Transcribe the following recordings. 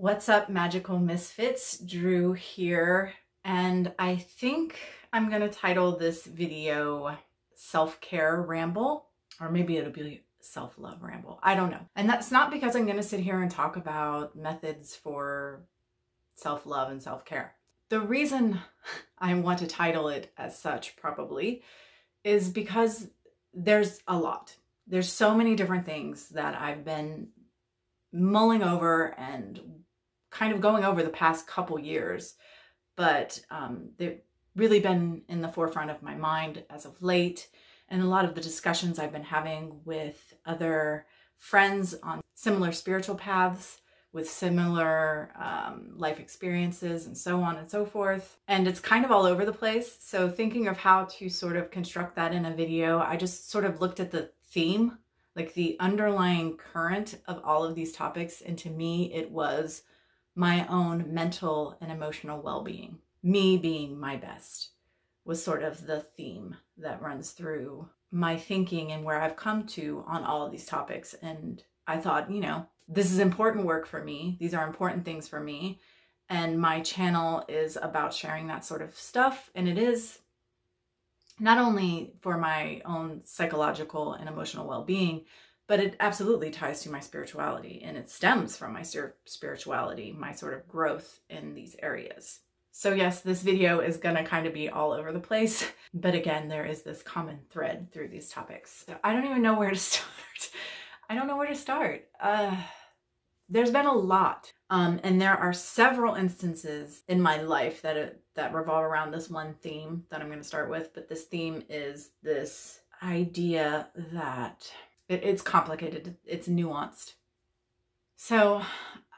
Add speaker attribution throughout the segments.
Speaker 1: What's up, magical misfits? Drew here, and I think I'm gonna title this video Self-Care Ramble, or maybe it'll be Self-Love Ramble. I don't know. And that's not because I'm gonna sit here and talk about methods for self-love and self-care. The reason I want to title it as such probably is because there's a lot. There's so many different things that I've been mulling over and kind of going over the past couple years, but they've really been in the forefront of my mind as of late, and a lot of the discussions I've been having with other friends on similar spiritual paths, with similar life experiences, and so on and so forth. And it's kind of all over the place. So thinking of how to sort of construct that in a video, I just sort of looked at the theme, like the underlying current of all of these topics. And to me, it was my own mental and emotional well-being. Me being my best was sort of the theme that runs through my thinking and where I've come to on all of these topics. And I thought, you know, this is important work for me. These are important things for me. And my channel is about sharing that sort of stuff. And it is not only for my own psychological and emotional well-being, but it absolutely ties to my spirituality, and it stems from my spirituality, my sort of growth in these areas. So yes, this video is gonna kind of be all over the place, but again, there is this common thread through these topics. So I don't even know where to start. I don't know where to start. There's been a lot, and there are several instances in my life that revolve around this one theme that I'm gonna start with, but this theme is this idea that it's complicated, it's nuanced. So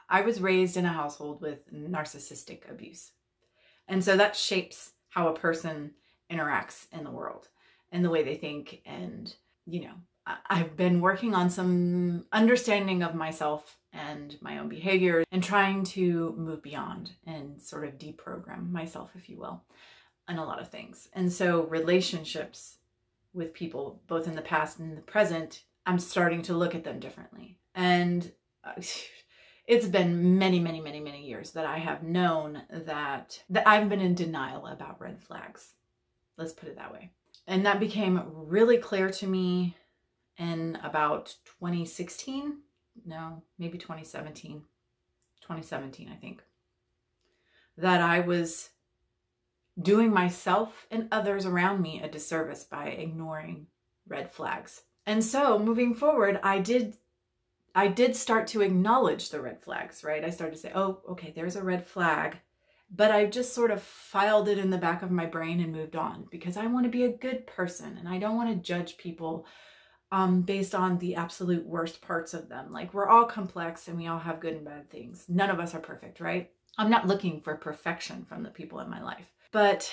Speaker 1: I was raised in a household with narcissistic abuse. And so that shapes how a person interacts in the world and the way they think. And, you know, I've been working on some understanding of myself and my own behavior and trying to move beyond and sort of deprogram myself, if you will, on a lot of things. And so relationships with people, both in the past and in the present, I'm starting to look at them differently. And it's been many, many, many, many years that I have known that I've been in denial about red flags. Let's put it that way. And that became really clear to me in about 2016. No, maybe 2017. 2017, I think. That I was doing myself and others around me a disservice by ignoring red flags. And so moving forward, I did start to acknowledge the red flags, right? I started to say, oh, okay, there's a red flag, but I just sort of filed it in the back of my brain and moved on because I want to be a good person and I don't want to judge people based on the absolute worst parts of them. Like, we're all complex and we all have good and bad things. None of us are perfect, right? I'm not looking for perfection from the people in my life. But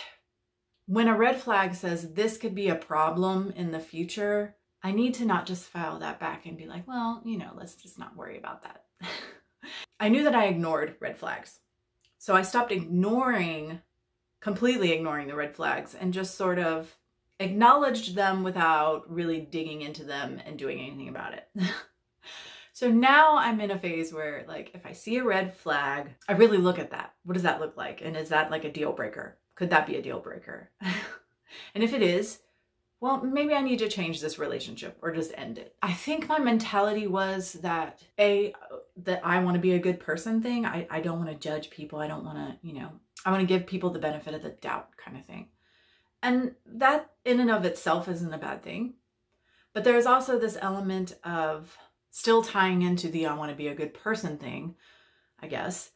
Speaker 1: when a red flag says this could be a problem in the future, I need to not just file that back and be like, well, you know, let's just not worry about that. I knew that I ignored red flags. So I stopped completely ignoring the red flags and just sort of acknowledged them without really digging into them and doing anything about it. So now I'm in a phase where, like, if I see a red flag, I really look at that. What does that look like? And is that like a deal breaker? Could that be a deal breaker? And if it is, well, maybe I need to change this relationship or just end it. I think my mentality was that that I want to be a good person thing. I don't want to judge people. I don't want to, you know, I want to give people the benefit of the doubt kind of thing. And that in and of itself isn't a bad thing. But there's also this element of still tying into the I want to be a good person thing, I guess,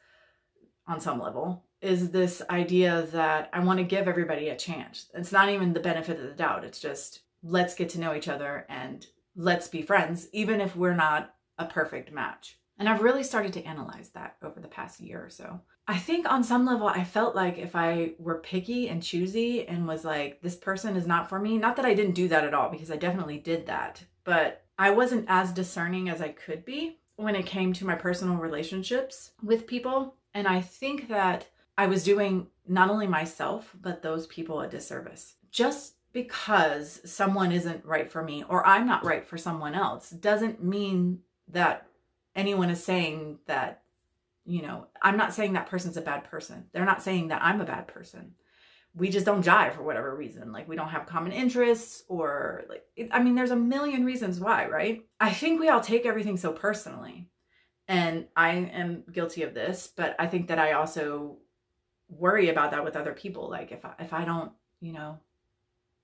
Speaker 1: on some level, is this idea that I want to give everybody a chance. It's not even the benefit of the doubt. It's just, let's get to know each other and let's be friends, even if we're not a perfect match. And I've really started to analyze that over the past year or so. I think on some level, I felt like if I were picky and choosy and was like, this person is not for me, not that I didn't do that at all, because I definitely did that, but I wasn't as discerning as I could be when it came to my personal relationships with people. And I think that I was doing not only myself, but those people a disservice. Just because someone isn't right for me or I'm not right for someone else doesn't mean that anyone is saying that you know, I'm not saying that person's a bad person. They're not saying that I'm a bad person. We just don't jive for whatever reason. Like, we don't have common interests, or like, I mean, there's a million reasons why, right? I think we all take everything so personally. And I am guilty of this, but I think that I also worry about that with other people. Like, if I don't, you know,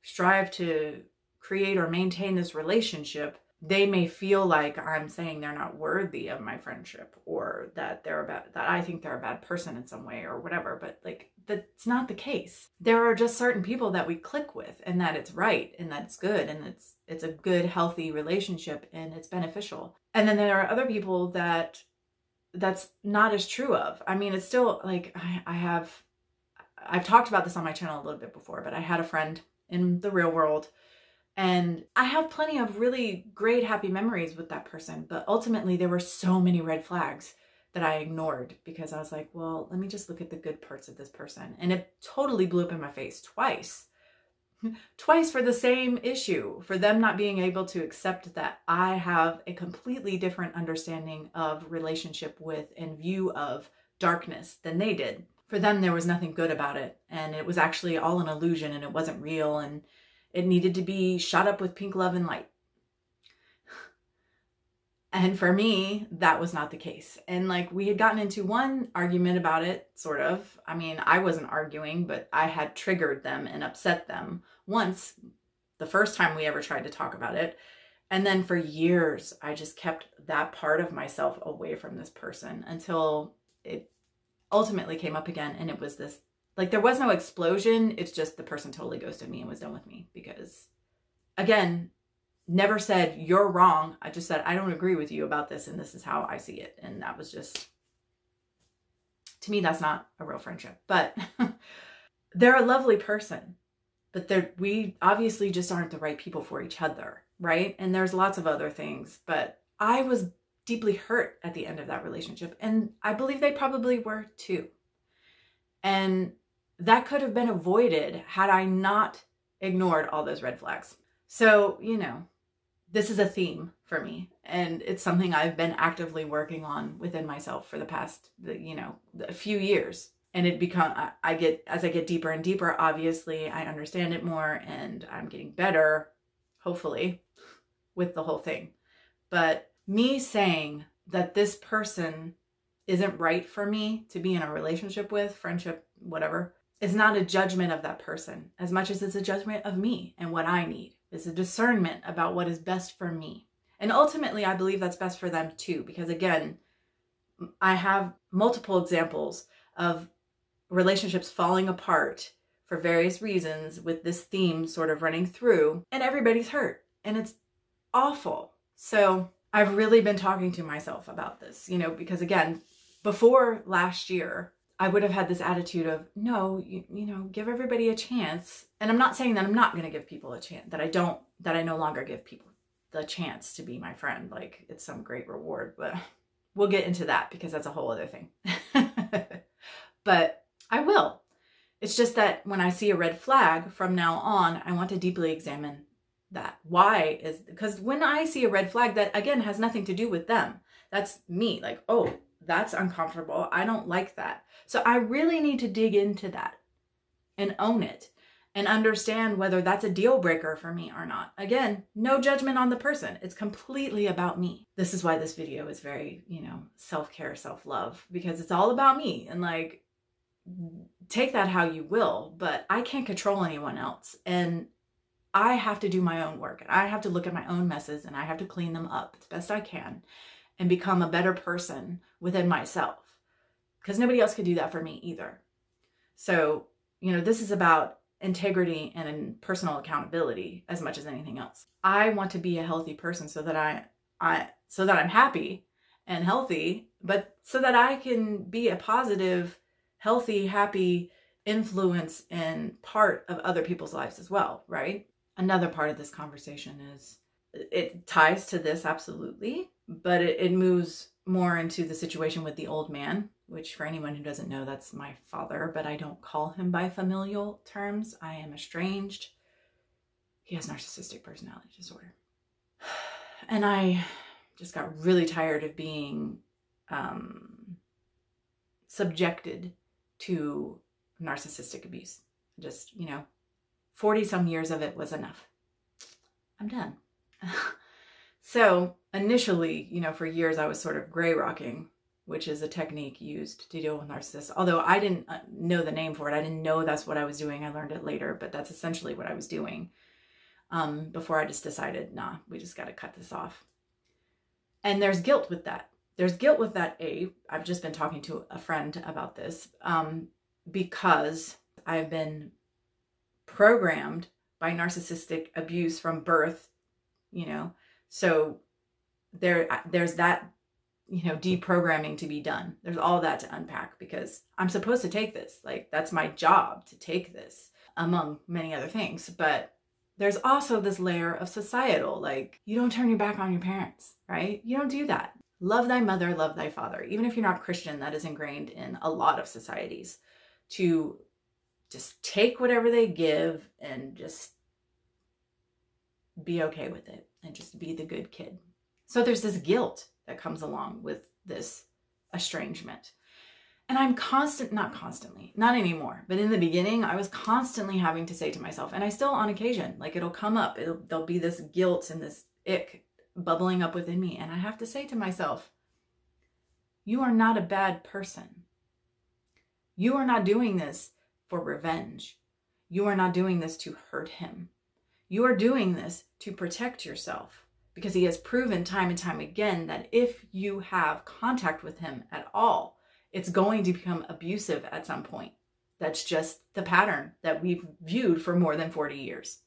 Speaker 1: strive to create or maintain this relationship, they may feel like I'm saying they're not worthy of my friendship, or that that I think they're a bad person in some way or whatever. But like, that's not the case. There are just certain people that we click with, and that it's right, and that's good, and it's a good, healthy relationship, and it's beneficial. And then there are other people that that's not as true of. I mean, it's still like, I've talked about this on my channel a little bit before, but I had a friend in the real world, and I have plenty of really great, happy memories with that person. But ultimately, there were so many red flags that I ignored, because I was like, well, let me just look at the good parts of this person. And it totally blew up in my face twice. Twice for the same issue, for them not being able to accept that I have a completely different understanding of relationship with and view of darkness than they did. For them, there was nothing good about it, and it was actually all an illusion, and it wasn't real, and it needed to be shot up with pink love and light. And for me, that was not the case. And like, we had gotten into one argument about it, sort of. I mean, I wasn't arguing, but I had triggered them and upset them once, the first time we ever tried to talk about it. And then for years, I just kept that part of myself away from this person until it ultimately came up again. And it was this, like, there was no explosion. It's just the person totally ghosted me and was done with me, because, again, never said you're wrong. I just said, I don't agree with you about this, and this is how I see it. And that was just, to me, that's not a real friendship. But they're a lovely person, but we obviously just aren't the right people for each other, right? And there's lots of other things, but I was deeply hurt at the end of that relationship, and I believe they probably were too. And that could have been avoided had I not ignored all those red flags. So, you know, this is a theme for me, and it's something I've been actively working on within myself for the past, you know, a few years. And it as I get deeper and deeper, obviously I understand it more, and I'm getting better, hopefully, with the whole thing. But me saying that this person isn't right for me to be in a relationship with, friendship, whatever, is not a judgment of that person as much as it's a judgment of me and what I need. It's a discernment about what is best for me. And ultimately, I believe that's best for them too, because again, I have multiple examples of relationships falling apart for various reasons, with this theme sort of running through, and everybody's hurt, and it's awful. So I've really been talking to myself about this, you know, because again, before last year, I would have had this attitude of, no, you know, give everybody a chance. And I'm not saying that I'm not going to give people a chance, that I no longer give people the chance to be my friend. Like, it's some great reward, but we'll get into that because that's a whole other thing. But I will. It's just that when I see a red flag from now on, I want to deeply examine that. Why is, because when I see a red flag that again has nothing to do with them, that's me, like, oh, that's uncomfortable. I don't like that. So I really need to dig into that and own it and understand whether that's a deal breaker for me or not. Again, no judgment on the person. It's completely about me. This is why this video is very, you know, self-care, self-love, because it's all about me. And like, take that how you will, but I can't control anyone else. And I have to do my own work, and I have to look at my own messes, and I have to clean them up as best I can and become a better person within myself, because nobody else could do that for me either. So, you know, this is about integrity and personal accountability as much as anything else. I want to be a healthy person so that I'm happy and healthy, but so that I can be a positive, healthy, happy influence and part of other people's lives as well, right? Another part of this conversation is, it ties to this absolutely, but it moves more into the situation with the old man, which for anyone who doesn't know, that's my father, but I don't call him by familial terms. I am estranged. He has narcissistic personality disorder. And I just got really tired of being subjected to narcissistic abuse. Just, 40 some years of it was enough. I'm done. So initially, for years I was sort of gray rocking, which is a technique used to deal with narcissists. Although I didn't know the name for it. I didn't know that's what I was doing. I learned it later, but that's essentially what I was doing before I just decided, nah, we just got to cut this off. And there's guilt with that. There's guilt with that. I've just been talking to a friend about this because I've been programmed by narcissistic abuse from birth, so there's that, deprogramming to be done. There's all that to unpack because I'm supposed to take this. Like, that's my job to take this, among many other things. But there's also this layer of societal, like, you don't turn your back on your parents, right? You don't do that. Love thy mother, love thy father. Even if you're not Christian, that is ingrained in a lot of societies, to just take whatever they give and just be okay with it and just be the good kid. So there's this guilt that comes along with this estrangement. And I'm not anymore, but in the beginning, I was constantly having to say to myself, and I still on occasion, like, it'll come up, there'll be this guilt and this ick bubbling up within me. And I have to say to myself, you are not a bad person. You are not doing this for revenge. You are not doing this to hurt him. You are doing this to protect yourself, because he has proven time and time again that if you have contact with him at all, it's going to become abusive at some point. That's just the pattern that we've viewed for more than 40 years.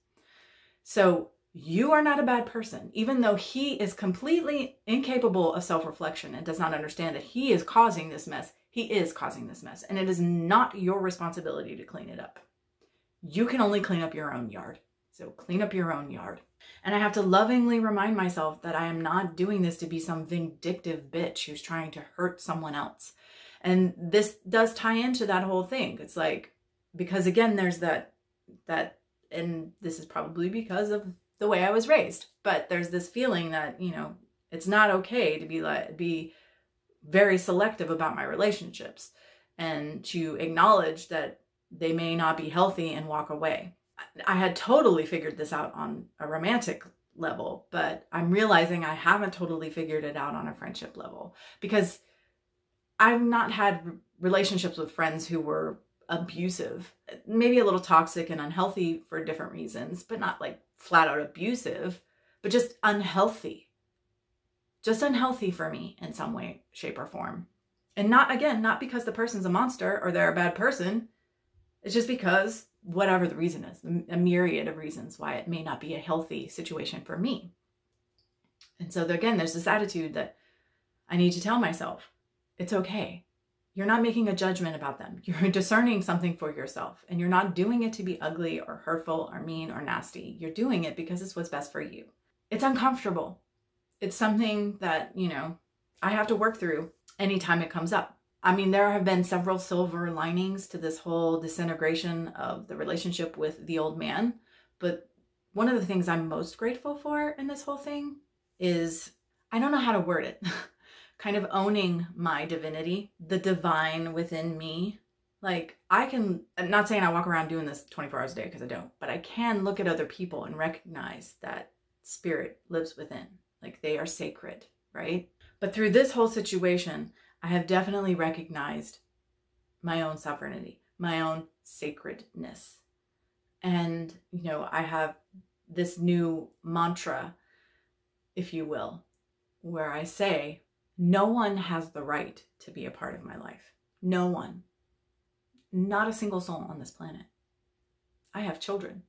Speaker 1: So you are not a bad person, even though he is completely incapable of self-reflection and does not understand that he is causing this mess. He is causing this mess, and it is not your responsibility to clean it up. You can only clean up your own yard. So clean up your own yard. And I have to lovingly remind myself that I am not doing this to be some vindictive bitch who's trying to hurt someone else. And this does tie into that whole thing. It's like, because again, there's that, and this is probably because of the way I was raised, but there's this feeling that, it's not okay to be very selective about my relationships and to acknowledge that they may not be healthy and walk away. I had totally figured this out on a romantic level, but I'm realizing I haven't totally figured it out on a friendship level, because I've not had relationships with friends who were abusive, maybe a little toxic and unhealthy for different reasons, but not like flat out abusive, but just unhealthy. Just unhealthy for me in some way, shape, or form. And not because the person's a monster or they're a bad person. It's just because whatever the reason is, a myriad of reasons why it may not be a healthy situation for me. And so again, there's this attitude that I need to tell myself, it's okay. You're not making a judgment about them. You're discerning something for yourself, and you're not doing it to be ugly or hurtful or mean or nasty. You're doing it because it's what's best for you. It's uncomfortable. It's something that, I have to work through anytime it comes up. I mean, there have been several silver linings to this whole disintegration of the relationship with the old man. But one of the things I'm most grateful for in this whole thing is, I don't know how to word it, kind of owning my divinity, the divine within me. Like, I'm not saying I walk around doing this 24 hours a day, because I don't, but I can look at other people and recognize that spirit lives within. Like, they are sacred, right? But through this whole situation, I have definitely recognized my own sovereignty, my own sacredness. And, I have this new mantra, if you will, where I say, no one has the right to be a part of my life. No one. Not a single soul on this planet. I have children.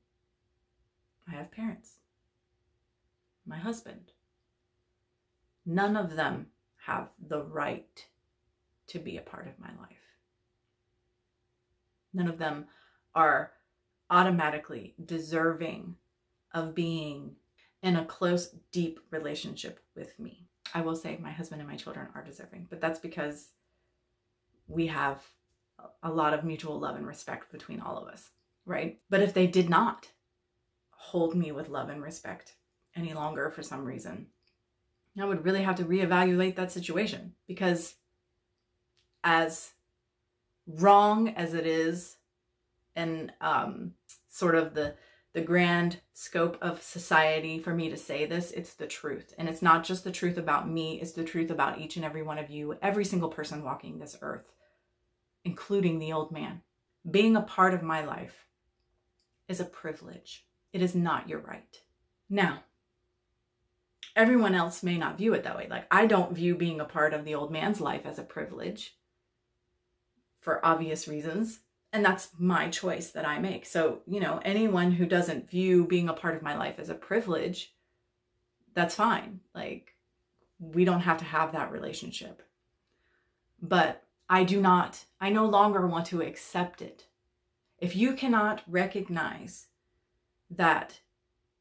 Speaker 1: I have parents. My husband. None of them have the right to be a part of my life. None of them are automatically deserving of being in a close, deep relationship with me. I will say my husband and my children are deserving, but that's because we have a lot of mutual love and respect between all of us, right? But if they did not hold me with love and respect any longer for some reason, I would really have to reevaluate that situation, because as wrong as it is, and sort of the grand scope of society for me to say this, it's the truth. And it's not just the truth about me, it's the truth about each and every one of you, every single person walking this earth, including the old man. Being a part of my life is a privilege. It is not your right. Now, everyone else may not view it that way. Like, I don't view being a part of the old man's life as a privilege for obvious reasons. And that's my choice that I make. So, you know, anyone who doesn't view being a part of my life as a privilege, that's fine. Like, we don't have to have that relationship. But I no longer want to accept it. If you cannot recognize that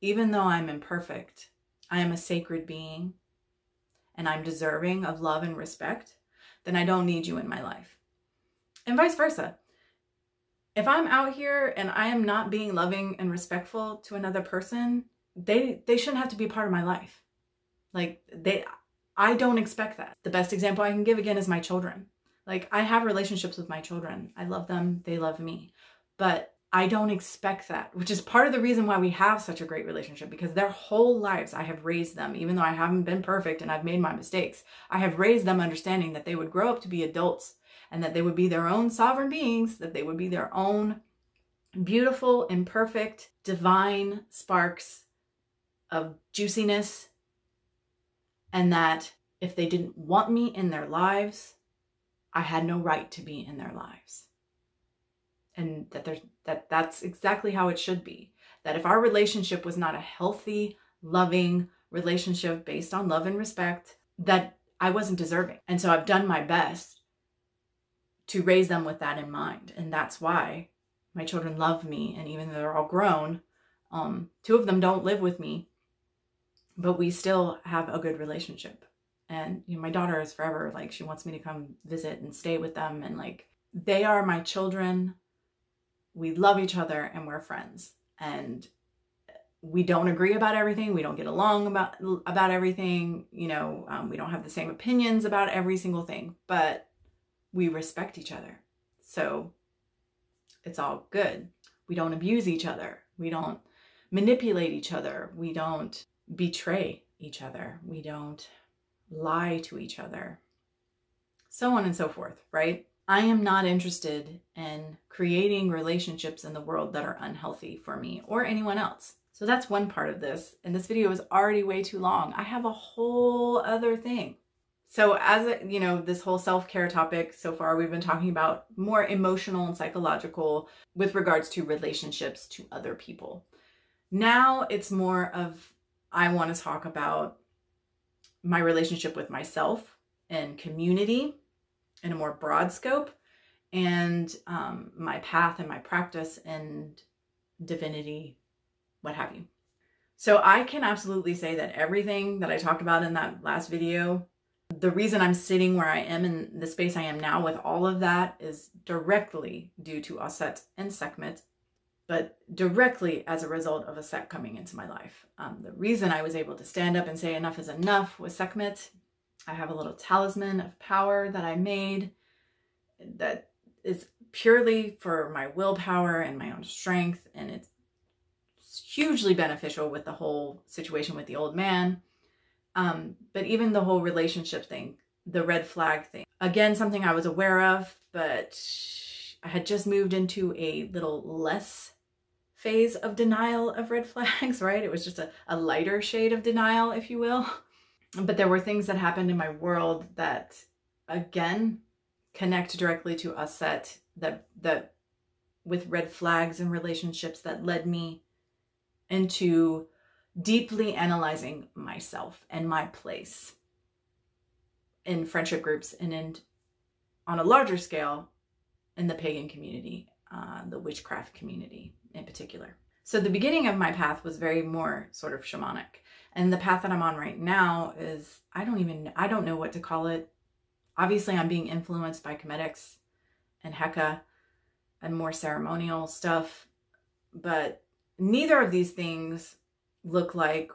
Speaker 1: even though I'm imperfect, I am a sacred being and I'm deserving of love and respect, then I don't need you in my life. And vice versa. If I'm out here and I am not being loving and respectful to another person, they shouldn't have to be part of my life. Like, I don't expect that. The best example I can give again is my children. Like, I have relationships with my children. I love them. They love me. But I don't expect that, which is part of the reason why we have such a great relationship, because their whole lives I have raised them, even though I haven't been perfect and I've made my mistakes. I have raised them understanding that they would grow up to be adults and that they would be their own sovereign beings, that they would be their own beautiful, imperfect, divine sparks of juiciness, and that if they didn't want me in their lives, I had no right to be in their lives. And that's exactly how it should be. That if our relationship was not a healthy, loving relationship based on love and respect, that I wasn't deserving. And so I've done my best to raise them with that in mind. And that's why my children love me. And even though they're all grown, 2 of them don't live with me, but we still have a good relationship. And, you know, my daughter is forever, like, she wants me to come visit and stay with them. And like, they are my children. We love each other and we're friends. And we don't agree about everything. We don't get along about everything. You know, we don't have the same opinions about every single thing, but we respect each other. So it's all good. We don't abuse each other. We don't manipulate each other. We don't betray each other. We don't lie to each other. So on and so forth, right? I am not interested in creating relationships in the world that are unhealthy for me or anyone else. So that's one part of this. And this video is already way too long. I have a whole other thing. So as you know, this whole self-care topic so far, we've been talking about more emotional and psychological with regards to relationships to other people. Now it's more of, I want to talk about my relationship with myself and community in a more broad scope, and my path and my practice and divinity, what have you. So I can absolutely say that everything that I talked about in that last video, the reason I'm sitting where I am in the space I am now with all of that is directly due to Aset and Sekhmet, but directly as a result of a Set coming into my life. The reason I was able to stand up and say enough is enough was Sekhmet. I have a little talisman of power that I made that is purely for my willpower and my own strength, and it's hugely beneficial with the whole situation with the old man. But even the whole relationship thing, the red flag thing, again, something I was aware of, but I had just moved into a little less phase of denial of red flags, right? It was just a lighter shade of denial, if you will. But there were things that happened in my world that, again, connect directly to Aset, that with red flags and relationships that led me into deeply analyzing myself and my place in friendship groups and on a larger scale in the pagan community, the witchcraft community in particular. So the beginning of my path was very more sort of shamanic. And the path that I'm on right now is, I don't know what to call it. Obviously, I'm being influenced by Cometics and Heka and more ceremonial stuff, but neither of these things look like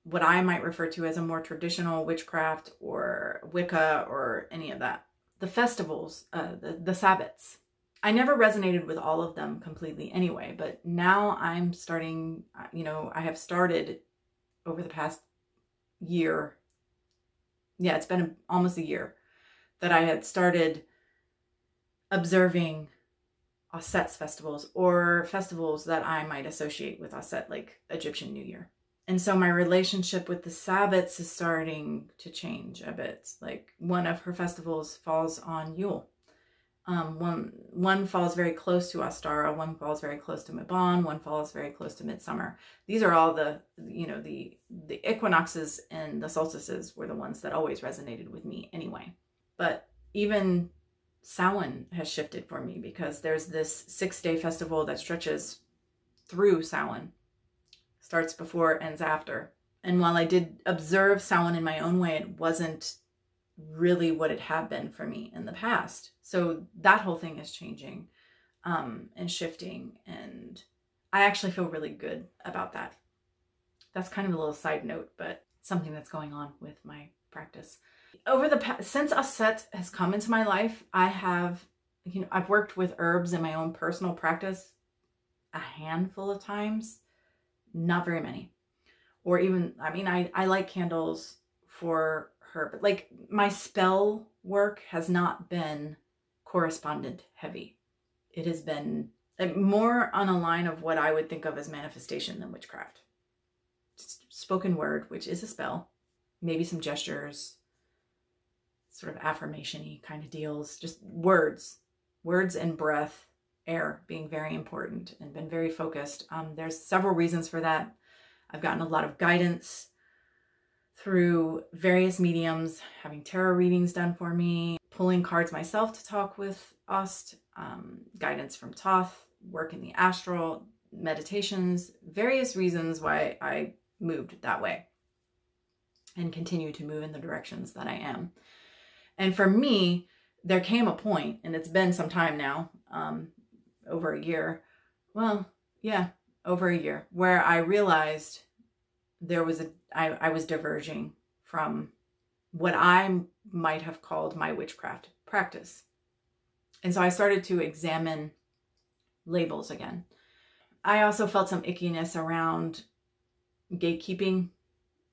Speaker 1: what I might refer to as a more traditional witchcraft or Wicca or any of that. The festivals, the Sabbats, I never resonated with all of them completely anyway, but now I'm starting, you know, I have started over the past year. Yeah, it's been almost a year that I had started observing Osset's festivals, or festivals that I might associate with Osset, like Egyptian New Year. And so my relationship with the Sabbats is starting to change a bit. Like one of her festivals falls on Yule. One falls very close to Ostara, one falls very close to Mabon, one falls very close to Midsummer. These are all the, you know, the equinoxes and the solstices were the ones that always resonated with me anyway. But even Samhain has shifted for me, because there's this 6-day festival that stretches through Samhain, starts before, ends after. And while I did observe Samhain in my own way, it wasn't really what it had been for me in the past. So that whole thing is changing and shifting, and I actually feel really good about that. That's kind of a little side note, but something that's going on with my practice. Over the past, since Osset has come into my life, I have, you know, I've worked with herbs in my own personal practice a handful of times, not very many. Or even, I mean, I like candles for her, but like my spell work has not been correspondent heavy. It has been more on a line of what I would think of as manifestation than witchcraft. Just spoken word, which is a spell, maybe some gestures, sort of affirmation-y kind of deals, just words and breath, air being very important, and been very focused. There's several reasons for that. I've gotten a lot of guidance through various mediums, having tarot readings done for me, pulling cards myself to talk with Ost, guidance from Thoth, work in the astral, meditations, various reasons why I moved that way and continue to move in the directions that I am. And for me, there came a point, and it's been some time now, over a year. Well, yeah, over a year, where I realized there was I was diverging from what I might have called my witchcraft practice. And so I started to examine labels again. I also felt some ickiness around gatekeeping,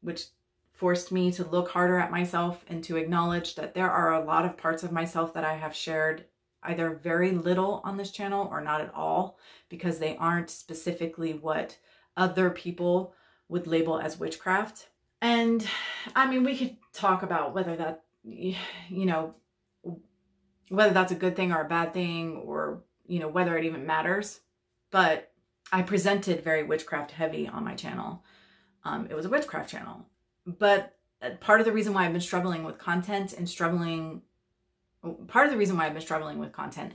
Speaker 1: which forced me to look harder at myself and to acknowledge that there are a lot of parts of myself that I have shared either very little on this channel or not at all, because they aren't specifically what other people would label as witchcraft. And I mean, we could talk about whether that, you know, whether that's a good thing or a bad thing, or, you know, whether it even matters. But I presented very witchcraft heavy on my channel. It was a witchcraft channel. But part of the reason why I've been struggling with content and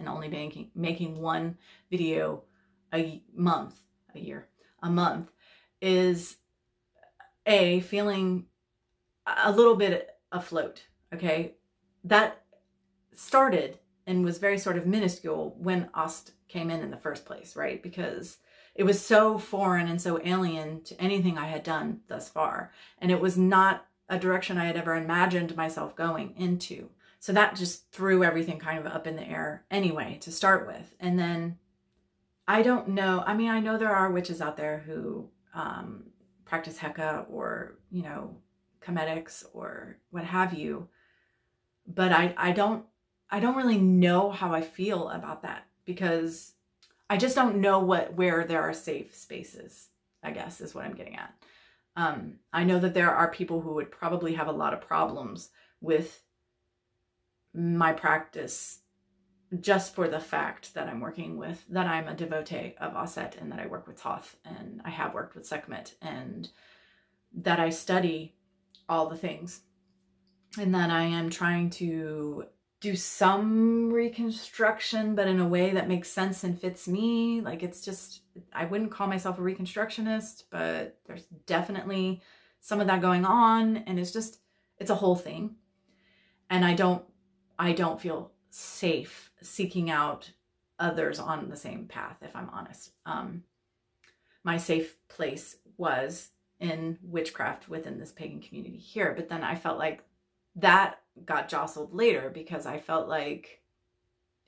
Speaker 1: only making one video a month is feeling a little bit afloat. Okay. That started and was very sort of minuscule when Ost came in the first place, right? Because it was so foreign and so alien to anything I had done thus far. And it was not a direction I had ever imagined myself going into. So that just threw everything kind of up in the air anyway, to start with. And then I don't know. I mean, I know there are witches out there who practice Heka, or, you know, Comedics or what have you. But I don't really know how I feel about that, because I just don't know where there are safe spaces, I guess is what I'm getting at. I know that there are people who would probably have a lot of problems with my practice, just for the fact that I'm a devotee of Osset, and that I work with Thoth, and I have worked with Sekhmet, and that I study all the things, and that I am trying to do some reconstruction, but in a way that makes sense and fits me. Like, it's just, I wouldn't call myself a reconstructionist, but there's definitely some of that going on, and it's a whole thing. And I don't feel safe seeking out others on the same path, if I'm honest. My safe place was in witchcraft within this pagan community here, but then I felt like that got jostled later, because I felt like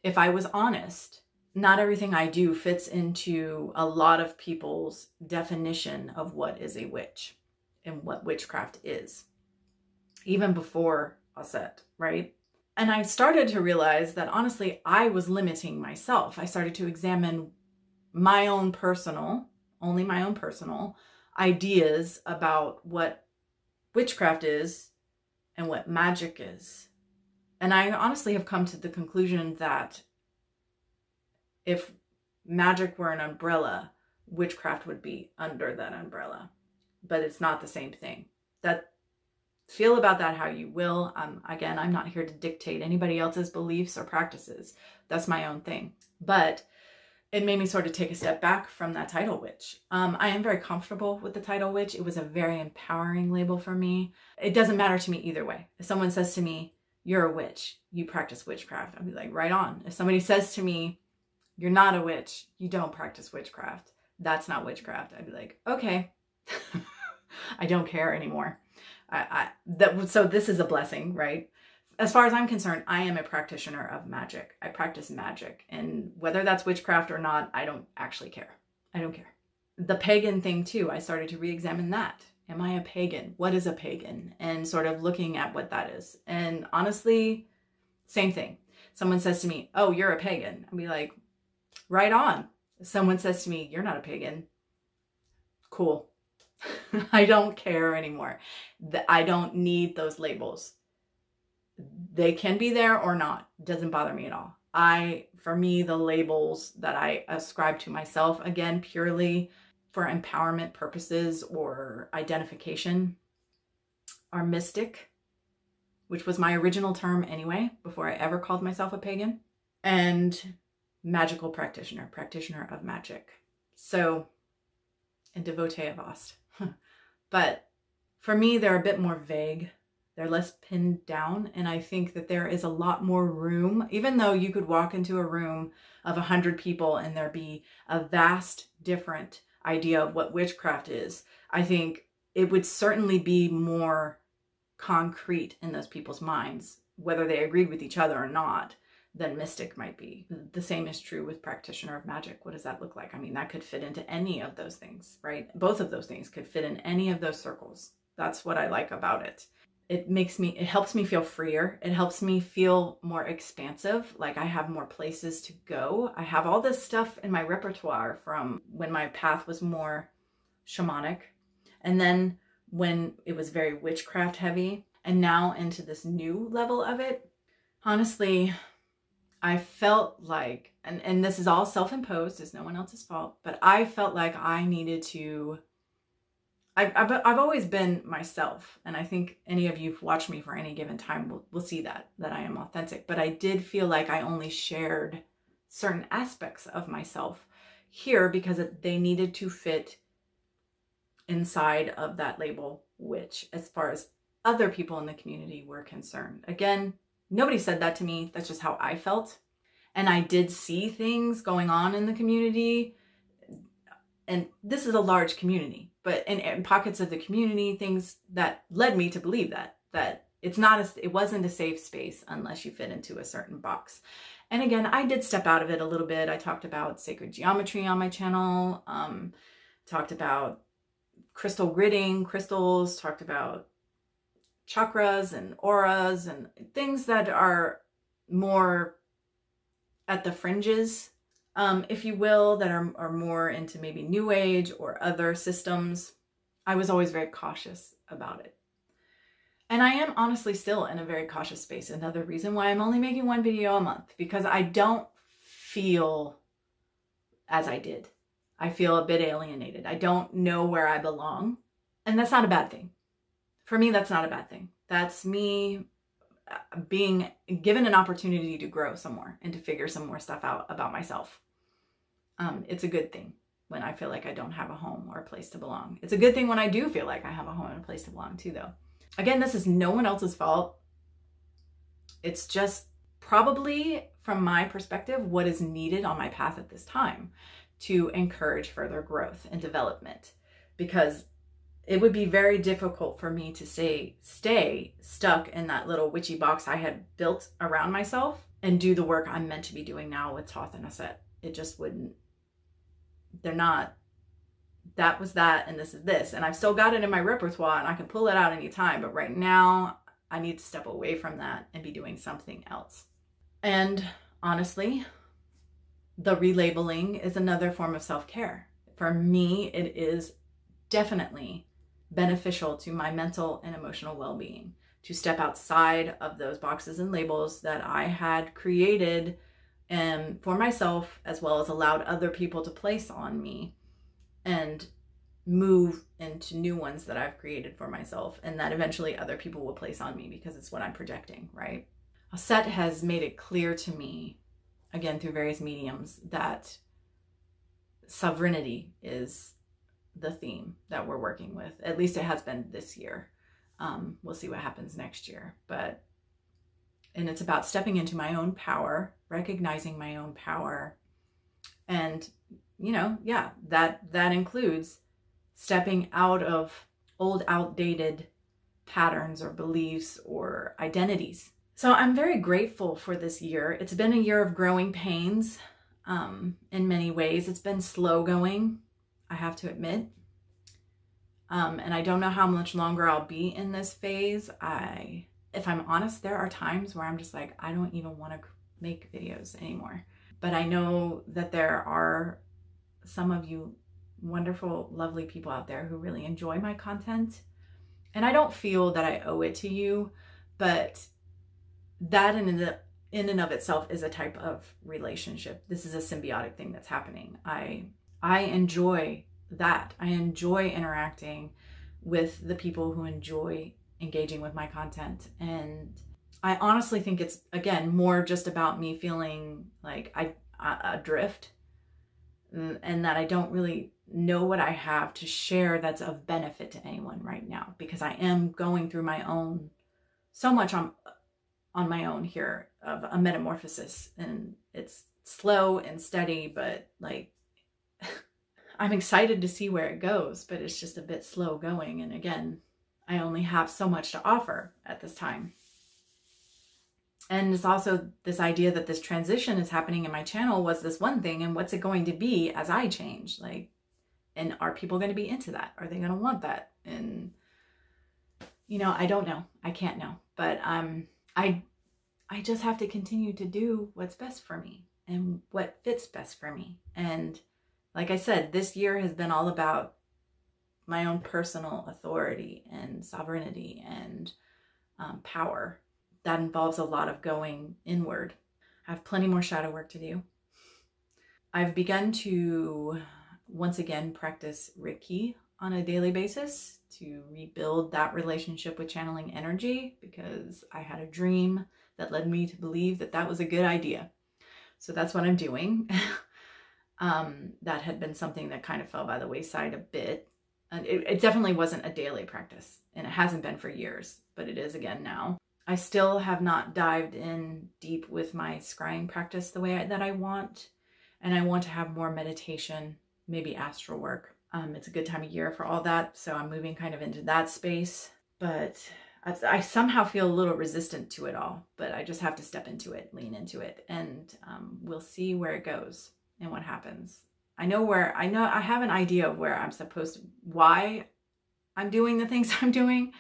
Speaker 1: if I was honest not everything I do fits into a lot of people's definition of what is a witch and what witchcraft is, even before Aset, right? And I started to realize that honestly, I was limiting myself. I started to examine my own personal, only my own personal ideas about what witchcraft is and what magic is. And I honestly have come to the conclusion that if magic were an umbrella, witchcraft would be under that umbrella. But it's not the same thing. Feel about that how you will. Again, I'm not here to dictate anybody else's beliefs or practices. That's my own thing. But it made me sort of take a step back from that title witch. I am very comfortable with the title witch. It was a very empowering label for me. It doesn't matter to me either way. If someone says to me, you're a witch, you practice witchcraft, I'll be like, right on. If somebody says to me, you're not a witch, you don't practice witchcraft, that's not witchcraft, I'd be like, okay. I don't care anymore. So this is a blessing, right? As far as I'm concerned, I am a practitioner of magic. I practice magic, and whether that's witchcraft or not, I don't actually care. I don't care. The pagan thing too, I started to re-examine that. Am I a pagan? What is a pagan? And sort of looking at what that is. And honestly, same thing. Someone says to me, oh, you're a pagan. I'll be like, right on. If someone says to me, you're not a pagan, cool. I don't care anymore. I don't need those labels. They can be there or not. It doesn't bother me at all. For me, the labels that I ascribe to myself, again, purely for empowerment purposes or identification, are mystic, which was my original term anyway, before I ever called myself a pagan, and magical practitioner, practitioner of magic. So, and devotee of Ost. But for me, they're a bit more vague. They're less pinned down. And I think that there is a lot more room, even though you could walk into a room of 100 people and there be a vast different idea of what witchcraft is. I think it would certainly be more concrete in those people's minds, whether they agreed with each other or not, than mystic might be. The same is true with practitioner of magic. What does that look like? I mean, that could fit into any of those things, right? Both of those things could fit in any of those circles. That's what I like about it. It helps me feel freer. It helps me feel more expansive. Like I have more places to go. I have all this stuff in my repertoire from when my path was more shamanic. And then when it was very witchcraft heavy, and now into this new level of it. Honestly, I felt like, and this is all self-imposed, it's no one else's fault, but I felt like I needed to, I've always been myself. And I think any of you who've watched me for any given time will see that I am authentic. But I did feel like I only shared certain aspects of myself here because they needed to fit inside of that label, which as far as other people in the community were concerned. Again, nobody said that to me. That's just how I felt. And I did see things going on in the community. And this is a large community, but in pockets of the community, things that led me to believe that it wasn't a safe space unless you fit into a certain box. And again, I did step out of it a little bit. I talked about sacred geometry on my channel, talked about crystal gridding, crystals, talked about chakras and auras and things that are more at the fringes, if you will, that are more into maybe New Age or other systems. I was always very cautious about it. And I am honestly still in a very cautious space. Another reason why I'm only making one video a month, because I don't feel as I did. I feel a bit alienated. I don't know where I belong. And that's not a bad thing. For me, that's not a bad thing. That's me being given an opportunity to grow some more and to figure some more stuff out about myself. It's a good thing when I feel like I don't have a home or a place to belong. It's a good thing when I do feel like I have a home and a place to belong too, though. Again, this is no one else's fault. It's just probably, from my perspective, what is needed on my path at this time to encourage further growth and development. Because it would be very difficult for me to stay stuck in that little witchy box I had built around myself and do the work I'm meant to be doing now with Toth and Aset. It just wouldn't, they're not, that was that and this is this. And I've still got it in my repertoire and I can pull it out anytime. But right now I need to step away from that and be doing something else. And honestly, the relabeling is another form of self-care. For me, it is definitely beneficial to my mental and emotional well-being to step outside of those boxes and labels that I had created for myself, as well as allowed other people to place on me, and move into new ones that I've created for myself and that eventually other people will place on me because it's what I'm projecting, right? Aset has made it clear to me, again, through various mediums, that sovereignty is the theme that we're working with. At least it has been this year. We'll see what happens next year. And it's about stepping into my own power, recognizing my own power. And, you know, yeah, that includes stepping out of old, outdated patterns or beliefs or identities. So I'm very grateful for this year. It's been a year of growing pains in many ways. It's been slow going, I have to admit. And I don't know how much longer I'll be in this phase. If I'm honest, there are times where I'm just like, I don't even want to make videos anymore. But I know that there are some of you wonderful, lovely people out there who really enjoy my content. And I don't feel that I owe it to you, but that in and of itself is a type of relationship. This is a symbiotic thing that's happening. I enjoy that. I enjoy interacting with the people who enjoy engaging with my content. And I honestly think it's, again, more just about me feeling like I adrift and that I don't really know what I have to share that's of benefit to anyone right now, because I am going through my own, so much on my own here of a metamorphosis, and it's slow and steady, but like I'm excited to see where it goes, but it's just a bit slow going. And again, I only have so much to offer at this time. And it's also this idea that this transition is happening in my channel was this one thing, and what's it going to be as I change? Like, and are people going to be into that? Are they going to want that? And, you know, I don't know. I can't know. But I just have to continue to do what's best for me and what fits best for me. And like I said, this year has been all about my own personal authority and sovereignty and power. That involves a lot of going inward. I have plenty more shadow work to do. I've begun to once again practice Reiki on a daily basis to rebuild that relationship with channeling energy, because I had a dream that led me to believe that that was a good idea. So that's what I'm doing. That had been something that kind of fell by the wayside a bit. And it definitely wasn't a daily practice, and it hasn't been for years, but it is again now. I still have not dived in deep with my scrying practice the way that I want. And I want to have more meditation, maybe astral work. It's a good time of year for all that. So I'm moving kind of into that space, but I somehow feel a little resistant to it all, but I just have to step into it, lean into it, and we'll see where it goes and what happens. I have an idea of where I'm supposed to, why I'm doing the things I'm doing,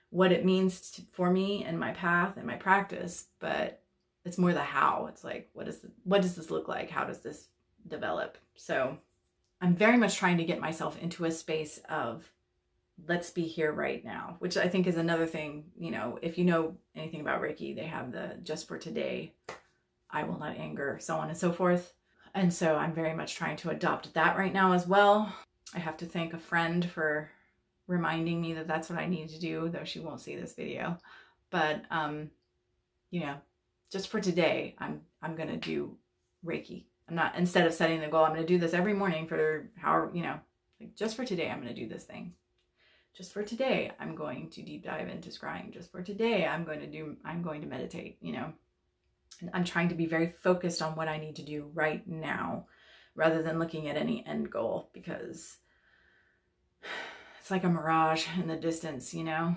Speaker 1: what it means for me and my path and my practice, but it's more the how. It's like, what does this look like? How does this develop? So I'm very much trying to get myself into a space of let's be here right now, which I think is another thing. You know, if you know anything about Reiki, they have the just for today, I will not anger, so on and so forth. And so I'm very much trying to adopt that right now as well. I have to thank a friend for reminding me that that's what I need to do, though she won't see this video. But, you know, just for today, I'm going to do Reiki. I'm not, instead of setting the goal, I'm going to do this every morning for however, you know, like just for today, I'm going to do this thing. Just for today, I'm going to deep dive into scrying. Just for today, I'm going to meditate, you know. And I'm trying to be very focused on what I need to do right now rather than looking at any end goal, because it's like a mirage in the distance, you know.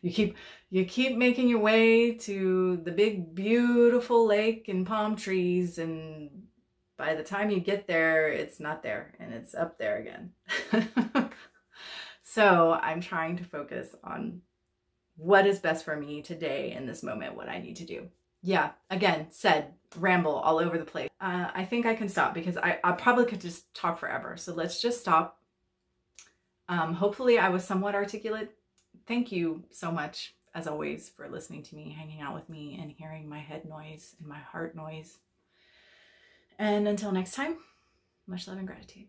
Speaker 1: You keep making your way to the big, beautiful lake and palm trees, and by the time you get there, it's not there and it's up there again. So I'm trying to focus on what is best for me today in this moment, what I need to do. Yeah, again, ramble all over the place. I think I can stop because I probably could just talk forever. So let's just stop. Hopefully I was somewhat articulate. Thank you so much, as always, for listening to me, hanging out with me, and hearing my head noise and my heart noise. And until next time, much love and gratitude.